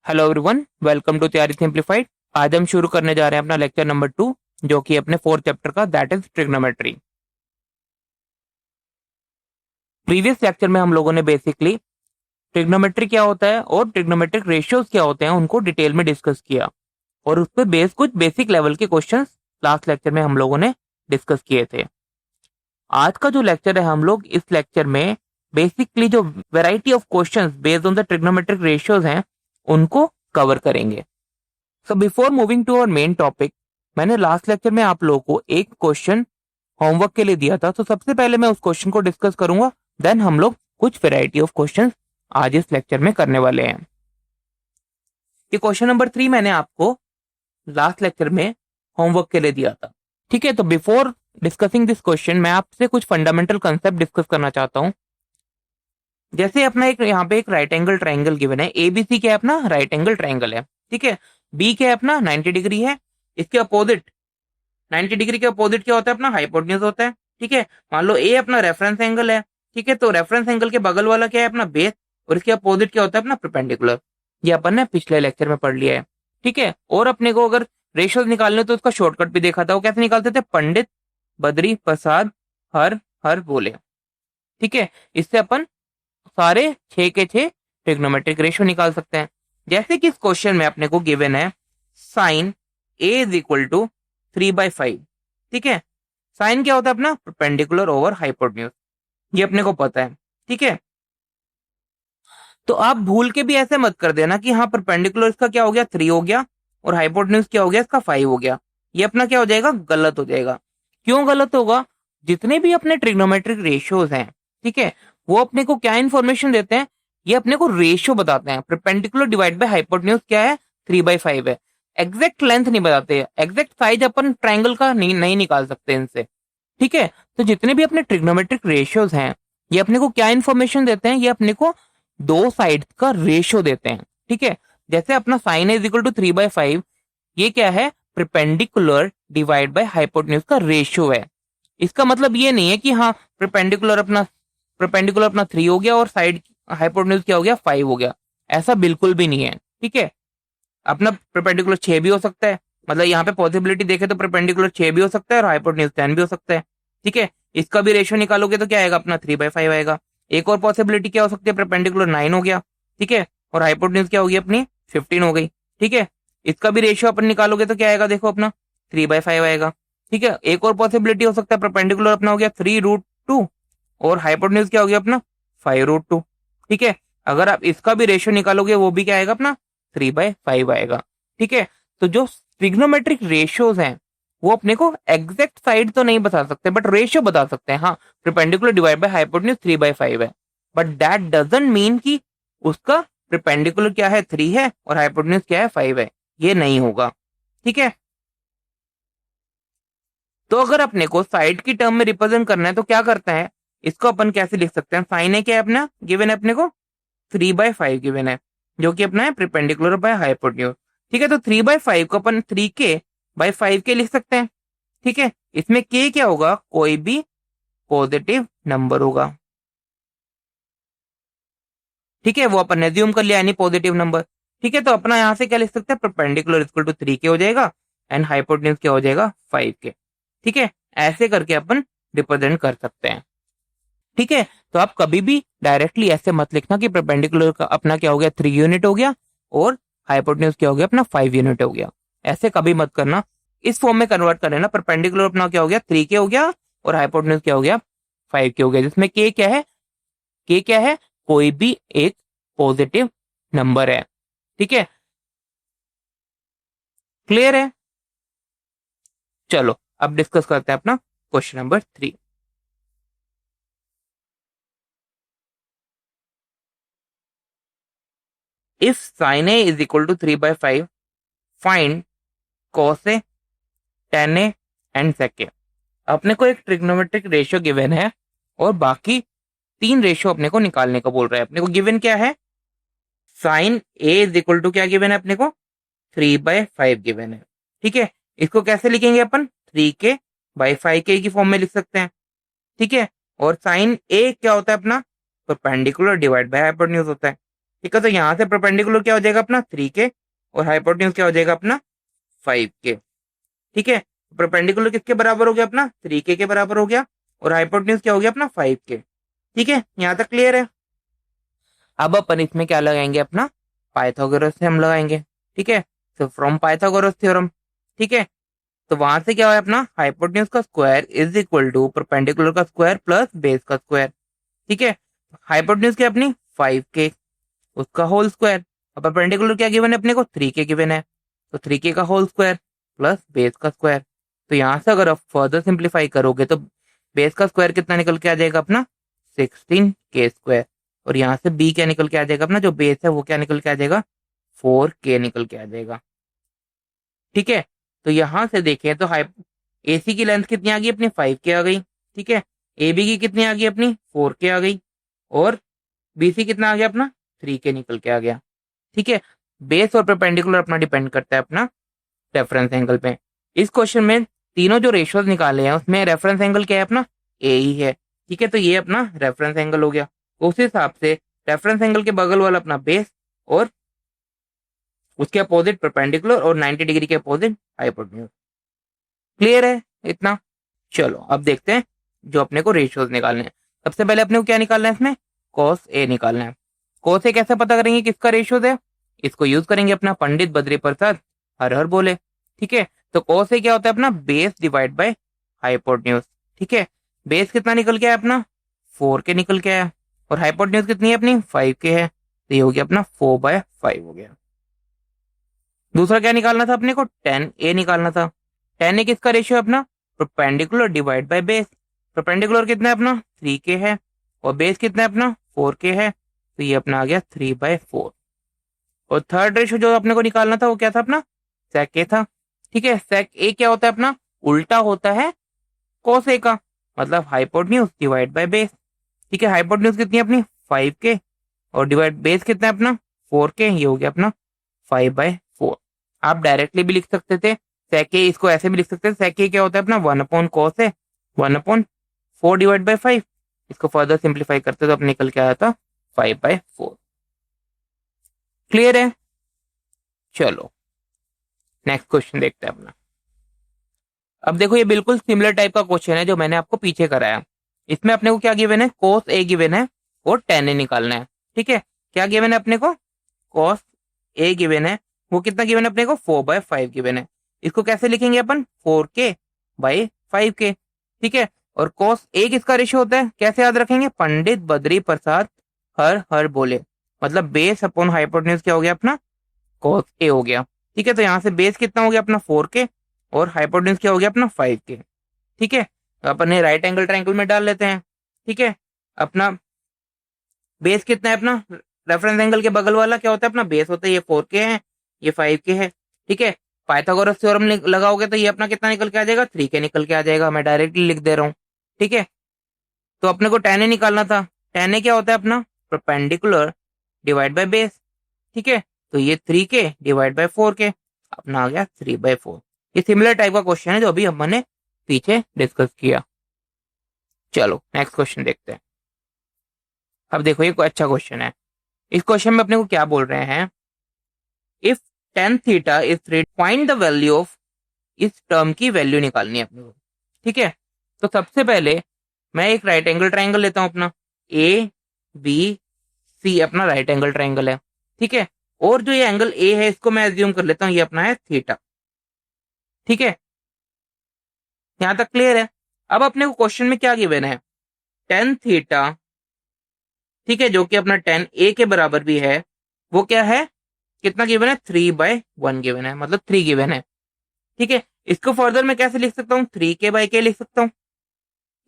Hello everyone, welcome to तैयारी simplified. आज हम शुरू करने जा रहे हैं अपना लेक्चर नंबर 2, जो कि अपने फोर्थ चैप्टर का, that is trigonometry. Previous lecture में हम लोगों ने बेसिकली ट्रिग्नोमेट्री क्या होता है और ट्रिग्नोमेट्रिक रेशियोज क्या होते हैं उनको डिटेल में डिस्कस किया, और उस पर बेस कुछ बेसिक लेवल के क्वेश्चंस लास्ट लेक्चर में हम लोगों ने डिस्कस किए थे। आज का जो लेक्चर है, हम लोग इस लेक्चर में बेसिकली जो variety of questions based on the trigonometric ratios हैं उनको कवर करेंगे। So before moving to our main topic, मैंने लास्ट लेक्चर में आप लोगों को एक क्वेश्चन होमवर्क के लिए दिया था। तो सबसे पहले मैं उस क्वेश्चन को डिस्कस करूंगा, देन हम लोग कुछ वेराइटी ऑफ क्वेश्चंस आज इस लेक्चर में करने वाले हैं। ये क्वेश्चन नंबर 3 मैंने आपको लास्ट लेक्चर में होमवर्क के लिए दिया था। ठीक है, तो बिफोर डिस्कसिंग दिस क्वेश्चन मैं आपसे कुछ फंडामेंटल कंसेप्ट डिस्कस करना चाहता हूं। जैसे अपना एक यहाँ पे एक राइट एंगल ट्राइंगल गिवन है, एबीसी क्या है अपना राइट एंगल ट्राइंगल है। ठीक है, बी क्या है अपना 90 डिग्री है, इसके अपोजिट 90 डिग्री के अपोजिट क्या होता है अपना हाइपोटेन्यूज होता है। ठीक है, मान लो ए अपना रेफरेंस एंगल है। ठीक है, तो रेफरेंस एंगल के बगल वाला क्या है अपना बेस, और इसके अपोजिट क्या होता है अपना परपेंडिकुलर। ये अपन ने पिछले लेक्चर में पढ़ लिया है। ठीक है, और अपने को अगर रेशियोज निकालने तो उसका शॉर्टकट भी देखा था। वो कैसे निकालते थे, पंडित बद्री प्रसाद हर हर बोले। ठीक है, इससे अपन सारे 6 के 6 ट्रिग्नोमेट्रिक रेशियो निकाल सकते हैं। जैसे कि इस क्वेश्चन में अपने को गिवन है sine A is equal to 3/5। ठीक है, साइन क्या होता है अपना परपेंडिकुलर ओवर हाइपोटेन्यूज, ये अपने को पता है। ठीक है, तो आप भूल के भी ऐसे मत कर देना कि हाँ परपेंडिकुलर इसका क्या हो गया 3 हो गया और हाइपोटेन्यूज क्या हो गया इसका 5 हो गया। ये अपना क्या हो जाएगा, गलत हो जाएगा। क्यों गलत होगा, जितने भी अपने ट्रिग्नोमेट्रिक रेशियोज हैं, ठीक है, वो अपने को क्या इन्फॉर्मेशन देते हैं, ये अपने को रेशियो बताते हैं। परपेंडिकुलर डिवाइड बाय हाइपोटेन्यूज क्या है 3/5 है। एग्जैक्ट लेंथ नहीं बताते, एग्जैक्ट साइज अपन ट्राइंगल का नहीं निकाल सकते इनसे। ठीक है, तो जितने भी अपने ट्रिग्नोमेट्रिक रेशियोज हैं ये अपने को क्या इन्फॉर्मेशन देते हैं, ये अपने को दो साइड का रेशियो देते हैं। ठीक है, जैसे अपना साइन इज इक्वल टू 3/5, ये क्या है, परपेंडिकुलर डिवाइड बाय हाइपोटेन्यूज का रेशियो है। इसका मतलब ये नहीं है कि हाँ परपेंडिकुलर अपना 3 हो गया और साइड हाइपोटेन्यूज क्या हो गया 5 हो गया, ऐसा बिल्कुल भी नहीं है। ठीक है, अपना परपेंडिकुलर 6 भी हो सकता है, मतलब यहाँ पे पॉसिबिलिटी देखे तो परपेंडिकुलर 6 भी हो सकता है और हाइपोटेन्यूज 10 भी हो सकता है। ठीक है, इसका भी रेशियो निकालोगे तो क्या आएगा अपना 3/5 आएगा। एक और पॉसिबिलिटी क्या हो सकती है, परपेंडिकुलर 9 हो गया। ठीक है, और हाइपोटेन्यूज क्या होगी अपनी 15 हो गई। ठीक है, इसका भी रेशियो अपन निकालोगे तो क्या आएगा, देखो अपना 3/5 आएगा। ठीक है, एक और पॉसिबिलिटी हो सकता है, परपेंडिकुलर अपना हो गया 3√2 और हाइपोटेन्यूज क्या हो गया अपना 5√2। ठीक है, अगर आप इसका भी रेशियो निकालोगे वो भी क्या आएगा अपना 3/5 आएगा। ठीक है, तो जो ट्रिग्नोमेट्रिक रेशियोज हैं वो अपने को एग्जैक्ट साइड तो नहीं बता सकते बट रेशियो बता सकते हैं। हाँ, परपेंडिकुलर डिवाइड बाय हाइपोटेन्यूज 3/5 है, बट दैट डजंट मीन कि उसका परपेंडिकुलर क्या है 3 है और हाइपोटेन्यूज क्या है 5 है, ये नहीं होगा। ठीक है, तो अगर अपने को साइड की टर्म में रिप्रेजेंट करना है तो क्या करते हैं, इसको अपन कैसे लिख सकते हैं, साइन है क्या है अपना गिवन है अपने को 3/5 गिवन है, जो कि अपना है परपेंडिकुलर बाय हाइपोटेन्यूज। ठीक है, तो 3/5 को अपन 3k/5 के लिख सकते हैं। ठीक है, इसमें k क्या होगा, कोई भी पॉजिटिव नंबर होगा। ठीक है, वो अपन ने एज्यूम कर लिया यानी पॉजिटिव नंबर। ठीक है, तो अपना यहां से क्या लिख सकते हैं, परपेंडिकुलर इक्वल टू 3k हो जाएगा एंड हाइपोटेन्यूज क्या हो जाएगा 5k। ठीक है, ऐसे करके अपन रिप्रेजेंट कर सकते हैं। ठीक है, तो आप कभी भी डायरेक्टली ऐसे मत लिखना कि परपेंडिकुलर का अपना क्या हो गया 3 यूनिट हो गया और हाइपोटेन्यूज क्या हो गया अपना 5 यूनिट हो गया, ऐसे कभी मत करना। इस फॉर्म में कन्वर्ट कर लेना, परपेंडिकुलर अपना क्या हो गया 3k हो गया और हाइपोटेन्यूज क्या हो गया 5k हो गया, जिसमें k क्या है, k क्या है, कोई भी एक पॉजिटिव नंबर है। ठीक है, क्लियर है। चलो अब डिस्कस करते हैं अपना question number 3। If sine A is equal to 3/5 find cos A, tan A and sec A. अपने को एक ट्रिग्नोमेट्रिक रेशियो गिवन है और बाकी 3 रेशियो अपने को निकालने को बोल रहा है। अपने को गिवन क्या है, sine A is equal to क्या गिवन है अपने को 3/5 गिवन है। ठीक है, इसको कैसे लिखेंगे अपन 3k/5k की फॉर्म में लिख सकते हैं। ठीक है, और साइन ए क्या होता है अपना परपेंडिकुलर डिवाइड बाय हाइपोटेन्यूज होता है। ठीक है, तो यहाँ से परपेंडिकुलर क्या हो जाएगा अपना 3k और हाइपोटेन्यूज क्या हो जाएगा अपना 5k। ठीक है, परपेंडिकुलर किसके बराबर हो गया अपना 3k के बराबर हो गया और हाइपोटेन्यूज क्या हो गया अपना 5k। ठीक है, यहाँ तक क्लियर है। अब अपन इसमें क्या लगाएंगे अपना पाइथागोरस से हम लगाएंगे। ठीक है, तो फ्रॉम पाइथागोरस थ्योरम। ठीक है, तो वहां से क्या है अपना हाइपोटेन्यूज का square is equal to perpendicular का स्क्वायर प्लस बेस का स्क्वायर। ठीक है, हाइपोटेन्यूज क्या अपनी 5k उसका होल स्क्वायर और परपेंडिकुलर क्या गिवन है अपने को 3k गिवन है, तो 3k का होल स्क्वायर प्लस बेस का स्क्वायर। तो यहाँ से अगर आप फर्दर सिंप्लीफाई करोगे तो बेस का स्क्वायर कितना निकल के आ जाएगा अपना 16k स्क्वायर और यहाँ से b क्या निकल के आ जाएगा अपना जो बेस है वो क्या निकल के आ जाएगा 4k निकल के आ जाएगा। ठीक है, तो यहां से देखें तो एसी की लेंथ कितनी आ गई अपनी 5k आ गई। ठीक है, ए बी की कितनी आ गई अपनी 4k आ गई और बीसी कितना आ गया अपना 3k निकल के आ गया। ठीक है, बेस और परपेंडिकुलर अपना डिपेंड करता है अपना रेफरेंस एंगल पे। इस क्वेश्चन में तीनों जो रेशियोज निकाले हैं उसमें रेफरेंस एंगल क्या है अपना ए ही है। ठीक है, तो ये अपना रेफरेंस एंगल हो गया। उस हिसाब से रेफरेंस एंगल के बगल वाला अपना बेस और उसके अपोजिट परपेंडिकुलर और 90 डिग्री के अपोजिट हाइपोटेन्यूज। क्लियर है इतना। चलो अब देखते हैं जो अपने को रेशियोज निकालने हैं। सबसे पहले अपने को क्या निकालना है इसमें कॉस ए निकालना है। कॉस ए कैसे पता करेंगे किसका रेशियोज है, इसको यूज करेंगे अपना पंडित बद्री प्रसाद हर हर बोले। ठीक है, तो कॉस ए क्या होता है अपना बेस डिवाइड बाय हाइपोटेन्यूज। ठीक है, बेस कितना निकल के आया अपना 4k निकल के आया और हाइपोटेन्यूज कितनी है अपनी 5k है, तो ये हो गया अपना 4/5 हो गया। दूसरा क्या निकालना था अपने को tan ए निकालना था। tan ए किसका रेशियो है अपना perpendicular divide by base. Perpendicular कितना है अपना 3k है और बेस कितना है अपना 4k है, तो ये अपना आ गया 3/4। और थर्ड रेशियो जो अपने को निकालना था वो क्या था अपना sec ए था। ठीक है, sec ए क्या होता है अपना उल्टा होता है cos ए का, मतलब हाइपोटेन्यूज डिवाइड बाय बेस। ठीक है, हाइपोटेन्यूज कितनी है अपनी 5k और डिवाइड बेस कितना है अपना 4k, ये हो गया अपना 5/4। आप डायरेक्टली भी लिख सकते थे sec ए, इसको ऐसे भी लिख सकते थे sec ए क्या होता है अपना 1/cos है 1/4 डिवाइड बाय 5। इसको फर्दर सिंप्लीफाई करते तो अब निकल के आया था 5/4। क्लियर है। चलो नेक्स्ट क्वेश्चन देखते हैं अपना। अब देखो ये बिल्कुल सिमिलर टाइप का क्वेश्चन है जो मैंने आपको पीछे कराया। इसमें अपने को क्या गिवन है cos ए गिवन है और tan ए निकालना है। ठीक है, क्या गिवन है अपने को cos ए गिवन है, वो कितना गिवन है अपने को 4/5 गिवन है। इसको कैसे लिखेंगे अपन 4k/5k। ठीक है, और cos ए किसका रेशियो होता है कैसे याद रखेंगे पंडित बद्री प्रसाद हर हर बोले, मतलब बेस अपॉन हाइपोटेन्यूज क्या हो गया अपना cos ए हो गया। ठीक है, तो यहाँ से बेस कितना हो गया अपना 4k और हाइपोटेन्यूज क्या हो गया अपना 5k। ठीक है, तो अपन ने राइट एंगल ट्रायंगल में डाल लेते हैं। ठीक है, अपना बेस कितना है अपना रेफरेंस एंगल के बगल वाला क्या होता है अपना बेस होता है, ये 4k है ये 5k है। ठीक है, पाइथागोरस थ्योरम लगाओगे तो ये अपना कितना निकल के आ जाएगा 3k निकल के आ जाएगा, मैं डायरेक्टली लिख दे रहा हूँ। ठीक है, तो अपने को tan ए निकालना था। tan ए क्या होता है अपना परपेंडिकुलर डिवाइड बाय बेस। ठीक है, तो ये 3k डिवाइड बाय 4k अपना आ गया 3/4। ये सिमिलर टाइप का क्वेश्चन है जो अभी हमने पीछे डिस्कस किया। चलो नेक्स्ट क्वेश्चन देखते हैं। अब देखो ये कोई अच्छा क्वेश्चन है। इस क्वेश्चन में अपने को क्या बोल रहे हैं if tan theta is 3 find the value of, इस टर्म की वैल्यू निकालनी है अपने को। ठीक है, तो सबसे पहले मैं एक राइट एंगल ट्रायंगल लेता हूं अपना ए बी सी अपना राइट एंगल ट्रायंगल है। ठीक है, और जो ये एंगल ए है इसको मैं एज्यूम कर लेता हूं ये अपना है थीटा। ठीक है, यहां तक क्लियर है। अब अपने को क्वेश्चन में क्या गिवन है tan थीटा। ठीक है, जो कि अपना tan ए के बराबर भी है, वो क्या है कितना गिवन है 3/1 गिवन है, मतलब 3 गिवन है। ठीक है, इसको फर्दर मैं कैसे लिख सकता हूँ 3k/k लिख सकता हूँ।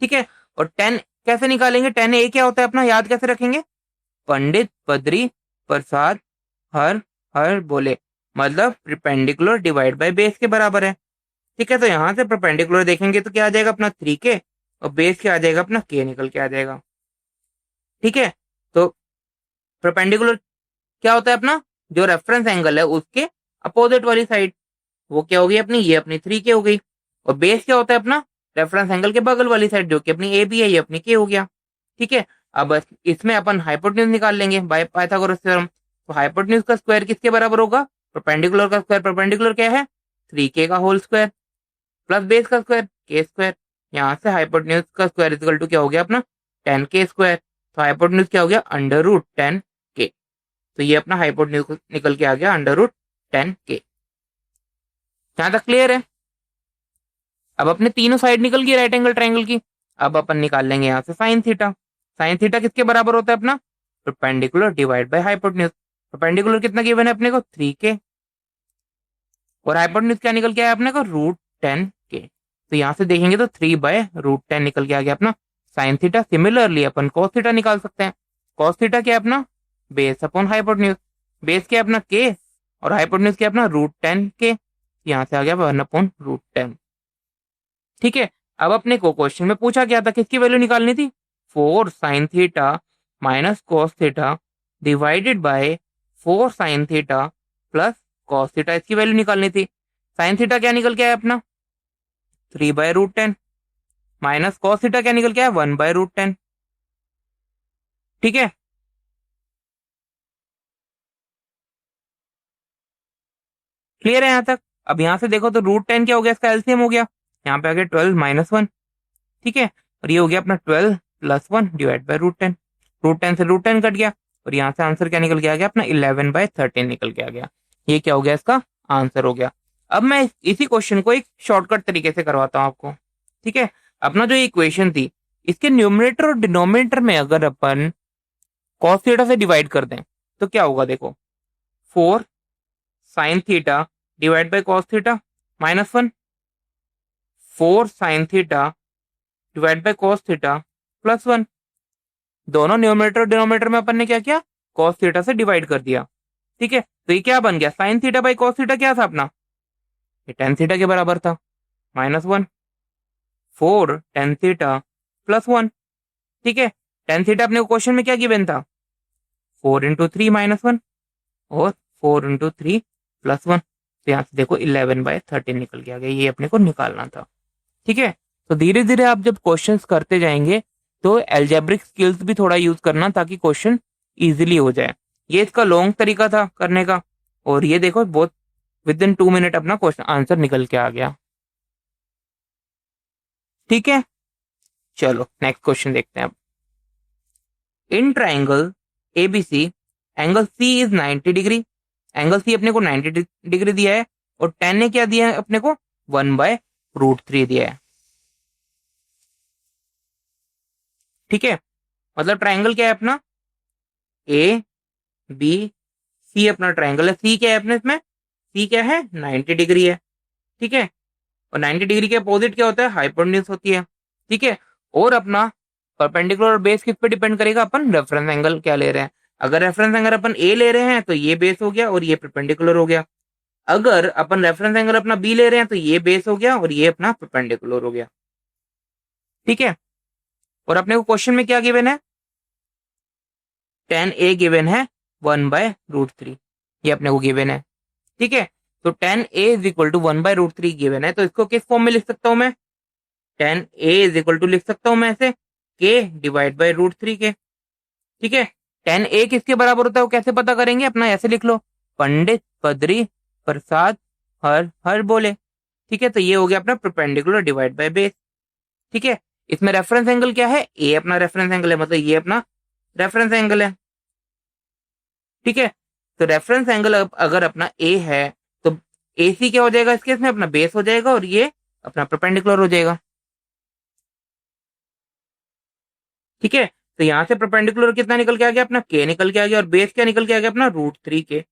ठीक है, और tan कैसे निकालेंगे tan ए क्या होता है अपना याद कैसे रखेंगे पंडित बद्री प्रसाद हर हर बोले, मतलब परपेंडिकुलर डिवाइड बाय बेस के बराबर है। ठीक है, तो यहां से परपेंडिकुलर देखेंगे तो क्या आ जाएगा अपना 3k और बेस क्या आ जाएगा अपना k निकल के आ जाएगा। ठीक है, तो परपेंडिकुलर क्या होता है अपना जो रेफरेंस एंगल है उसके अपोजिट वाली साइड, वो क्या होगी अपनी ये अपनी 3k हो गई। और बेस क्या होता है अपना रेफरेंस एंगल के बगल वाली साइड जो कि अपनी ए बी है, ये अपनी k हो गया। ठीक है, अब इसमें अपन हाइपोटेन्यूज निकाल लेंगे बाय पाइथागोरस थ्योरम। तो हाइपोटेन्यूज का स्क्वायर किसके बराबर होगा? परपेंडिकुलर का स्क्वायर, परपेंडिकुलर क्या है? 3k का होल स्क्वायर प्लस बेस का स्क्वायर के स्क्वायर। यहाँ से हाइपोटेन्यूज का स्क्वायर इक्वल टू क्या हो गया अपना? 10k square. तो हाइपोटेन्यूज क्या हो गया? Under root 10k। तो ये अपना हाइपोटेन्यूज निकल के आ गया अंडर रूट 10k। यहाँ तक क्लियर है? अब अपने तीनों साइड निकल गई राइट एंगल ट्रायंगल की। अब अपन निकाल लेंगे यहाँ से साइन थीटा। साइन थीटा किसके बराबर होता है अपना? Perpendicular divide by hypotenuse. Perpendicular कितना गिवन है अपने को? 3k। और हाइपोटेन्यूज क्या निकल के आया अपने को? Root 10k। तो यहाँ से देखेंगे तो 3/√10 निकल के आ गया अपना साइन थीटा। सिमिलरली अपन कॉस थीटा निकाल सकते हैं। कॉस थीटा क्या है अपना? Base upon hypotenuse. बेस क्या है अपना? k और हाइपोटेन्यूज क्या है अपना? √10k। यहाँ से आ गया 1/√10। ठीक है। अब अपने को क्वेश्चन में पूछा गया था किसकी वैल्यू निकालनी थी? 4 sine theta minus cos theta divided by 4 sine theta plus cos theta, इसकी वैल्यू निकालनी थी। साइन थीटा क्या निकल के आया अपना? 3/√10 माइनस कॉस थीटा क्या निकल के आया? 1/√10। ठीक है। क्लियर है यहाँ तक? अब यहाँ से देखो तो √10 क्या हो गया? इसका एलसीएम हो गया। यहाँ पे आ गया 12 - 1। ठीक है। और ये हो गया अपना 12 + 1 डिवाइड बाय √10। √10 से √10 कट गया और यहाँ से आंसर क्या निकल के आ गया अपना? 11/13 निकल के आ गया। ये क्या हो गया? इसका आंसर हो गया। अब मैं इसी क्वेश्चन को एक शॉर्टकट तरीके से करवाता हूँ आपको। ठीक है। अपना जो इक्वेशन थी इसके न्यूमरेटर और डिनोमिनेटर में अगर अपन कॉस थीटा से डिवाइड कर दें तो क्या होगा? देखो 4 sine theta divide by cos theta -1, 4 sine theta divide by cos theta +1। दोनों न्यूमरेटर और डिनोमिनेटर में अपन ने क्या किया? कॉस थीटा से डिवाइड कर दिया। ठीक है। तो ये क्या बन गया? Sine theta by cos theta क्या था अपना? ये टेन थीटा के बराबर था। -1 4 टेन थीटा +1। ठीक है। टेन थीटा अपने क्वेश्चन में क्या गिवन था? 4 × 3 -1 और 4 × 3 +1। तो यहाँ से देखो 11/13 निकल के आ गया। ये अपने को निकालना था। ठीक है। तो धीरे धीरे आप जब क्वेश्चंस करते जाएंगे तो एल्जेब्रिक स्किल्स भी थोड़ा यूज करना ताकि क्वेश्चन इजीली हो जाए। ये इसका लॉन्ग तरीका था करने का। और ये देखो बहुत विद इन 2 मिनट अपना क्वेश्चन आंसर निकल के आ गया। ठीक है। चलो नेक्स्ट क्वेश्चन देखते हैं अब। In triangle ABC angle C is 90 degree. Angle C अपने को 90 डिग्री दिया है और टेन ने क्या दिया है अपने को? 1/√3 दिया है। ठीक है। मतलब ट्राइंगल क्या है अपना? ए बी सी अपना ट्राइंगल है। सी क्या है अपने इसमें? सी क्या है? 90 डिग्री है। ठीक है। और 90 डिग्री के अपोजिट क्या होता है? हाइपोटेन्यूज होती है। ठीक है। और अपना परपेंडिकुलर और बेस किस पे डिपेंड करेगा? अपन रेफरेंस एंगल क्या ले रहे हैं। अगर रेफरेंस एंगल अपन ए ले रहे हैं तो ये बेस हो गया और ये परपेंडिकुलर हो गया। अगर अपन रेफरेंस एंगल अपना बी ले रहे हैं तो ये बेस हो गया और ये अपना परपेंडिकुलर हो गया। ठीक है। और अपने को क्वेश्चन में क्या गिवन है? tan a गिवन है 1/√3। ये अपने को गिवन है। ठीक है। तो tan a is equal to 1/√3 given है। तो इसको किस फॉर्म में लिख सकता हूं मैं? tan a is equal to लिख सकता हूं मैं ऐसे k डिवाइड बाय √3 के। ठीक है। tan a किसके बराबर होता है वो कैसे पता करेंगे? अपना ऐसे लिख लो, पंडित पदरी प्रसाद हर बोले। ठीक है। तो ये हो गया अपना परपेंडिकुलर डिवाइड बाय बेस। ठीक है। इसमें रेफरेंस एंगल क्या है? ए अपना रेफरेंस एंगल है, मतलब ये अपना रेफरेंस एंगल है। ठीक है। तो रेफरेंस एंगल अगर अपना ए है तो ए सी क्या हो जाएगा इस केस में? अपना बेस हो जाएगा और ये अपना परपेंडिकुलर हो जाएगा। ठीक है। तो यहाँ से परपेंडिकुलर कितना निकल के आ गया? अपना के निकल के आ गया और बेस क्या निकल के आ गया? अपना √3 के।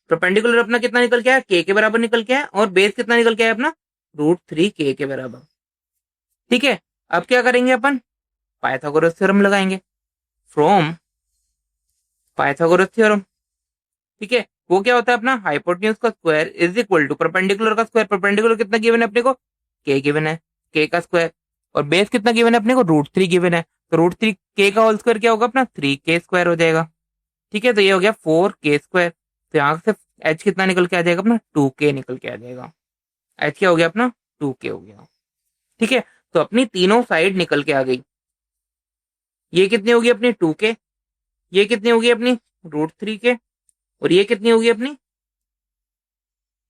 परपेंडिकुलर अपना कितना निकल के आया? के बराबर निकल के आया और बेस कितना निकल के आया? अपना √3 के बराबर। ठीक है। अब क्या करेंगे अपन? पाइथागोरस थ्योरम लगाएंगे। From Pythagoras theorem. ठीक है। वो क्या होता है अपना? हाइपोटेन्यूज का square is equal to perpendicular का स्क्वायर। परपेंडिकुलर कितना गिवन है अपने को? के गिवन है, के का स्क्वायर। और बेस कितना गिवन है अपने को? √3 गिवन है। तो √3 के का होल स्क्वायर क्या होगा? अपना 3k स्क्वायर हो जाएगा। ठीक है। तो ये हो गया 4k स्क्वायर। तो यहाँ से एच कितना निकल के आ जाएगा? अपना 2k निकल के आ जाएगा। एच क्या हो गया? अपना 2k हो गया। ठीक है। तो अपनी तीनों साइड निकल के आ गई। ये कितनी होगी अपनी? 2k। ये कितनी होगी अपनी? √3 के। और ये कितनी होगी अपनी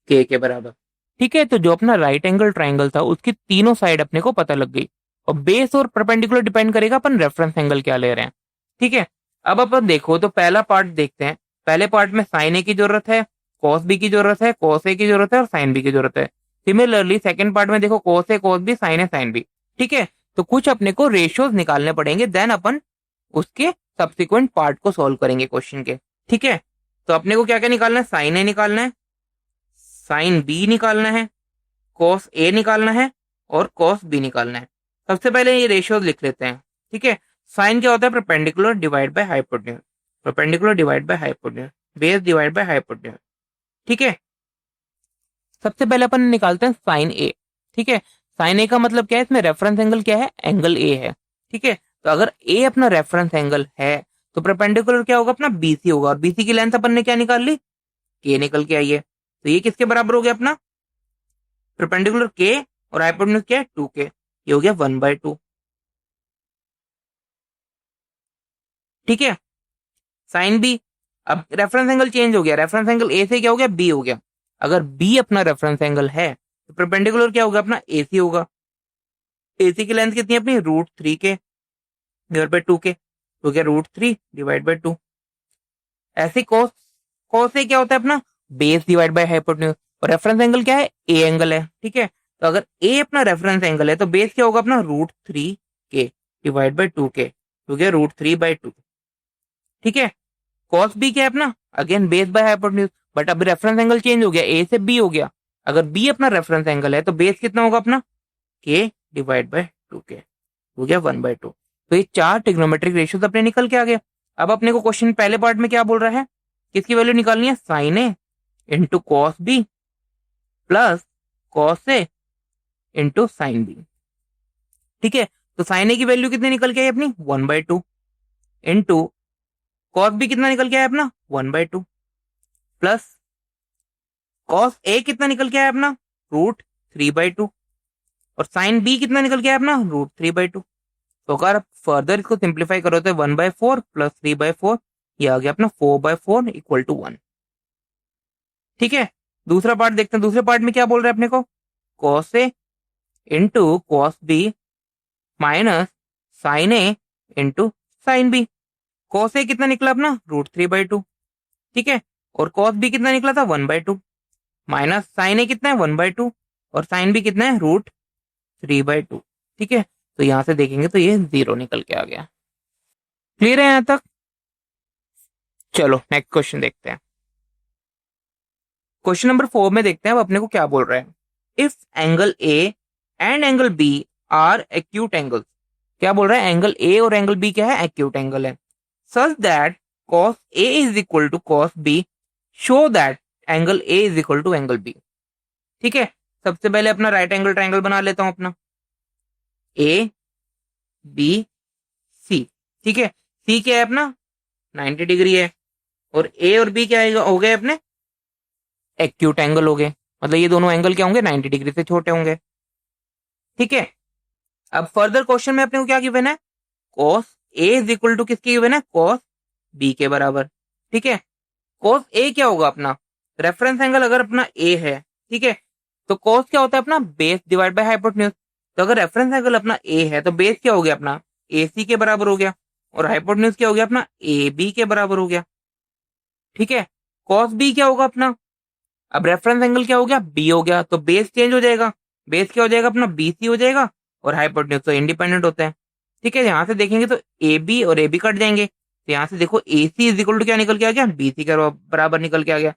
के बराबर। ठीक है, तो जो अपना राइट एंगल ट्राइंगल था उसकी तीनों साइड अपने को पता लग गई। और बेस और परपेंडिकुलर डिपेंड करेगा अपन रेफरेंस एंगल क्या ले रहे हैं। ठीक है, अब अपन देखो तो पहला पार्ट देखते हैं। पहले पार्ट में साइन ए की जरूरत है, कॉस बी की जरूरत है, कॉस ए की जरूरत है और साइन बी की जरूरत है। सिमिलरली सेकंड पार्ट में देखो cos A cos B sign A sign b. ठीक है, तो कुछ अपने को रेशियोज निकालने पड़ेंगे, देन अपन उसके सब्सिक्वेंट पार्ट को सॉल्व करेंगे क्वेश्चन के। ठीक है, तो अपने को क्या क्या निकालना है, साइन ए निकालना है, साइन बी निकालना है, कॉस ए निकालना है और कॉस बी निकालना है। सबसे पहले ये रेशियोज लिख लेते हैं। ठीक है, साइन क्या होता है, perpendicular divide by hypotenuse, perpendicular divide by hypotenuse, base divide by hypotenuse. ठीक है, सबसे पहले अपन निकालते हैं साइन ए। ठीक है, साइन ए का मतलब क्या है, इसमें रेफरेंस एंगल क्या है, एंगल ए है। ठीक है, तो अगर ए अपना रेफरेंस एंगल है तो परपेंडिकुलर क्या होगा, अपना बीसी होगा। और बीसी की लेंथ अपन ने क्या निकाल ली, के निकल के आई है। तो ये किसके बराबर हो गया, अपना परपेंडिकुलर के और हाइपोटेन्यूज क्या है 2k, ये हो गया 1/2। ठीक है, साइन बी, अब रेफरेंस एंगल चेंज हो गया, रेफरेंस एंगल ए से क्या हो गया, बी हो गया। अगर बी अपना रेफरेंस एंगल है तो परपेंडिकुलर क्या होगा, अपना एसी होगा। एसी की लेंथ कितनी है अपनी, √3k डिवाइड बाय 2k, तो क्या √3 डिवाइड बाय 2। ऐसे कॉस, कॉस से क्या होता है अपना बेस डिवाइड बाय हाइपोटेन्यूज, और रेफरेंस एंगल क्या है, ए एंगल है। ठीक है, तो अगर ए अपना रेफरेंस एंगल है तो बेस क्या होगा, अपना √3k डिवाइड बाय 2k, तो क्या √3/2। ठीक है, कॉस बी क्या है अपना, again base by hypotenuse, but अब रेफरेंस एंगल चेंज हो गया, ए से बी हो गया। अगर बी अपना रेफरेंस एंगल है तो बेस कितना होगा अपना, के डिवाइड बाय 2k, हो गया 1/2। तो ये चार ट्रिग्नोमेट्रिक रेशियोज अपने निकल के आ गए। अब अपने को क्वेश्चन पहले पार्ट में क्या बोल रहा है, किसकी वैल्यू निकालनी है, sine a into cos b plus cos a into sine b. ठीक है, तो साइन ए की वैल्यू कितनी निकल के आई अपनी 1/2 इंटू कॉस बी कितना निकल के आया अपना 1/2 प्लस कॉस ए कितना निकल के आया अपना √3/2 और साइन बी कितना निकल के आया अपना √3/2। तो अगर आप फर्दर इसको सिंप्लीफाई करो तो 1/4 प्लस 3/4, ये आ गया अपना 4/4 इक्वल टू 1। ठीक है, दूसरा पार्ट देखते हैं। दूसरे पार्ट में क्या बोल रहे हैं अपने को, cos a into cos b minus sine a into sine b. Cos a कितना निकला अपना √3/2। ठीक है, और कॉस बी कितना निकला था 1/2 माइनस साइन ए कितना है 1/2 और साइन बी कितना है √3/2। ठीक है, तो यहां से देखेंगे तो ये 0 निकल के आ गया। क्लियर है यहां तक। चलो नेक्स्ट क्वेश्चन देखते हैं। क्वेश्चन नंबर 4 में देखते हैं अब अपने को क्या बोल रहा है, if angle A and angle B are acute angles. क्या बोल रहा है, एंगल ए और एंगल बी क्या है, एक्यूट एंगल है। Such that cos A is equal to cos B, show that angle A is equal to angle B। ठीक है, सबसे पहले अपना राइट एंगल ट्राइंगल बना लेता हूं अपना, ए बी सी। ठीक है, सी क्या है अपना 90 डिग्री है और ए और बी क्या हो गए अपने एक्यूट एंगल हो गए, मतलब ये दोनों एंगल क्या होंगे 90 डिग्री से छोटे होंगे। ठीक है, अब फर्दर क्वेश्चन में अपने को क्या गिवन है, cos A is equal to किसके गिवन है, cos B के बराबर। ठीक है, cos A क्या होगा अपना रेफरेंस एंगल, अगर अपना A है, ठीक है, तो cos क्या होता है अपना बेस डिवाइड बाय हाइपोटेन्यूज। तो अगर रेफरेंस एंगल अपना A है तो बेस क्या हो गया अपना AC के बराबर हो गया और हाइपोटेन्यूज क्या हो गया अपना AB के बराबर हो गया। ठीक है, cos B क्या होगा अपना, अब रेफरेंस एंगल क्या हो गया B हो गया, तो बेस चेंज हो जाएगा, बेस क्या हो जाएगा अपना BC हो जाएगा और हाइपोटेन्यूज तो इंडिपेंडेंट होता है। ठीक है, यहाँ से देखेंगे तो AB और AB कट जाएंगे, तो यहाँ से देखो AC इज इक्वल टू क्या निकल के आ गया, BC के बराबर निकल के आ गया।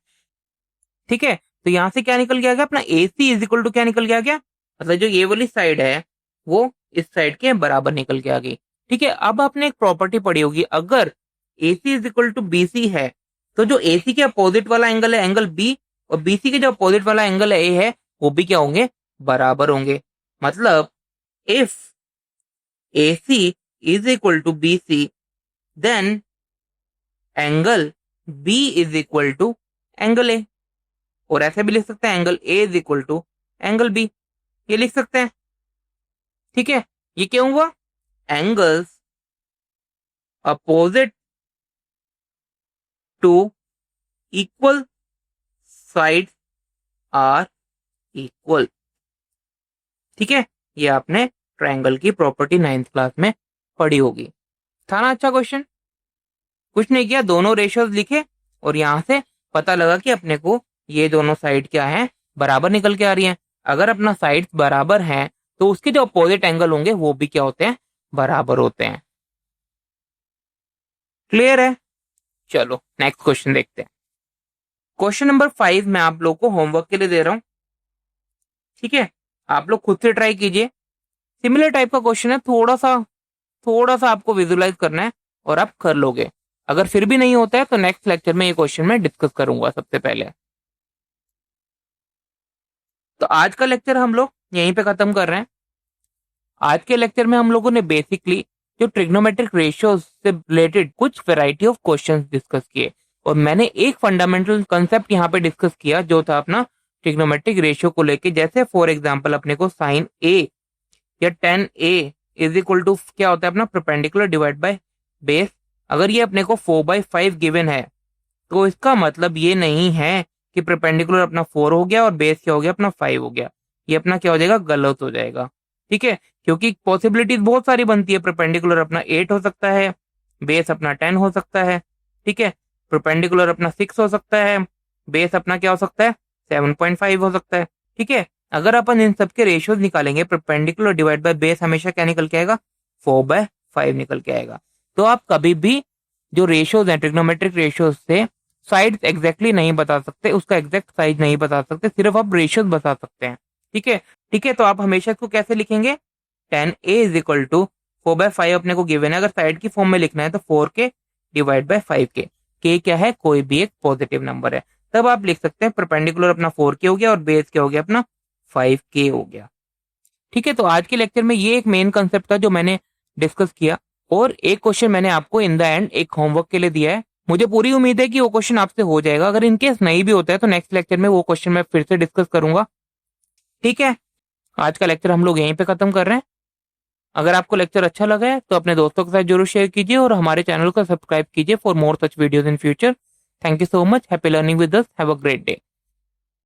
ठीक है, तो यहाँ से क्या निकल के आ गया अपना AC इज इक्वल टू क्या निकल के आ गया, मतलब जो ये वाली साइड है वो इस साइड के बराबर निकल के आ गई। ठीक है, अब आपने एक प्रॉपर्टी पढ़ी होगी, अगर AC is equal to BC है तो जो AC के अपोजिट वाला एंगल है एंगल B और BC के जो अपोजिट वाला एंगल है A है वो भी क्या होंगे, बराबर होंगे। मतलब if AC is equal to BC, then angle B is equal to angle A। और ऐसे भी लिख सकते हैं angle A is equal to angle B, ये लिख सकते हैं। ठीक है, ये क्यों हुआ, angles opposite to equal sides are equal. ठीक है, ये आपने ट्रायंगल की प्रॉपर्टी 9th क्लास में पढ़ी होगी। था ना अच्छा क्वेश्चन? कुछ नहीं किया, दोनों रेशियोज लिखे और यहां से पता लगा कि अपने को ये दोनों साइड क्या है, बराबर निकल के आ रही हैं। अगर अपना साइड बराबर हैं तो उसके जो अपोजिट एंगल होंगे वो भी क्या होते हैं, बराबर होते हैं। क्लियर है? चलो नेक्स्ट क्वेश्चन देखते हैं। क्वेश्चन नंबर 5 मैं आप लोग को होमवर्क के लिए दे रहा हूं। ठीक है, आप लोग खुद से ट्राई कीजिए। सिमिलर टाइप का क्वेश्चन है, थोड़ा सा आपको विजुलाइज करना है और आप कर लोगे। अगर फिर भी नहीं होता है तो नेक्स्ट लेक्चर में ये क्वेश्चन मैं डिस्कस करूंगा सबसे पहले। तो आज का लेक्चर हम लोग यहीं पे खत्म कर रहे हैं। आज के लेक्चर में हम लोगों ने बेसिकली जो ट्रिग्नोमेट्रिक रेशियोज से रिलेटेड कुछ वैरायटी ऑफ क्वेश्चंस डिस्कस किए और मैंने एक फंडामेंटल कंसेप्ट यहाँ पे डिस्कस किया जो था अपना ट्रिग्नोमेट्रिक रेशियो को लेके। जैसे फॉर एग्जांपल अपने को साइन ए या tan a is equal to क्या होता है अपना परपेंडिकुलर डिवाइड बाय बेस। अगर ये अपने को 4/5 गिवन है तो इसका मतलब ये नहीं है कि परपेंडिकुलर अपना 4 हो गया और बेस क्या हो गया अपना 5 हो गया। ये अपना क्या हो जाएगा, गलत हो जाएगा। ठीक है, क्योंकि पॉसिबिलिटीज बहुत सारी बनती है। परपेंडिकुलर अपना 8 हो सकता है, बेस अपना 10 हो सकता है। ठीक है, परपेंडिकुलर अपना 6 हो सकता है, बेस अपना क्या हो सकता है 7.5 हो सकता है। ठीक है, अगर अपन इन सबके रेशियोज निकालेंगे परपेंडिकुलर डिवाइड बाय बेस हमेशा क्या निकल के आएगा, 4/5 निकल के आएगा। तो आप कभी भी जो रेशियोज हैं ट्रिग्नोमेट्रिक रेशियोज से साइड्स एग्जैक्टली नहीं बता सकते, उसका एग्जैक्ट साइज नहीं बता सकते, सिर्फ आप रेशियोज बता सकते हैं। ठीक है, ठीक है, तो आप हमेशा इसको कैसे लिखेंगे, tan a is equal to 4/5 अपने को गिवन है। अगर साइड की फॉर्म में लिखना है तो 4k divide by 5k। k क्या है, कोई भी एक पॉजिटिव नंबर है। तब आप लिख सकते हैं परपेंडिकुलर अपना 4k हो गया और बेस क्या हो गया अपना 5k हो गया। ठीक है, तो आज के लेक्चर में ये एक मेन कंसेप्ट था जो मैंने डिस्कस किया और एक क्वेश्चन मैंने आपको इन द एंड एक होमवर्क के लिए दिया है। मुझे पूरी उम्मीद है कि वो क्वेश्चन आपसे हो जाएगा। अगर इनकेस नहीं भी होता है तो नेक्स्ट लेक्चर में वो क्वेश्चन मैं फिर से डिस्कस करूंगा। ठीक है, आज का लेक्चर हम लोग यहीं पे खत्म कर रहे हैं। अगर आपको लेक्चर अच्छा लगा है तो अपने दोस्तों के साथ जरूर शेयर कीजिए और हमारे चैनल को सब्सक्राइब कीजिए for more such videos in future. Thank you so much. Happy learning with us. Have a great day.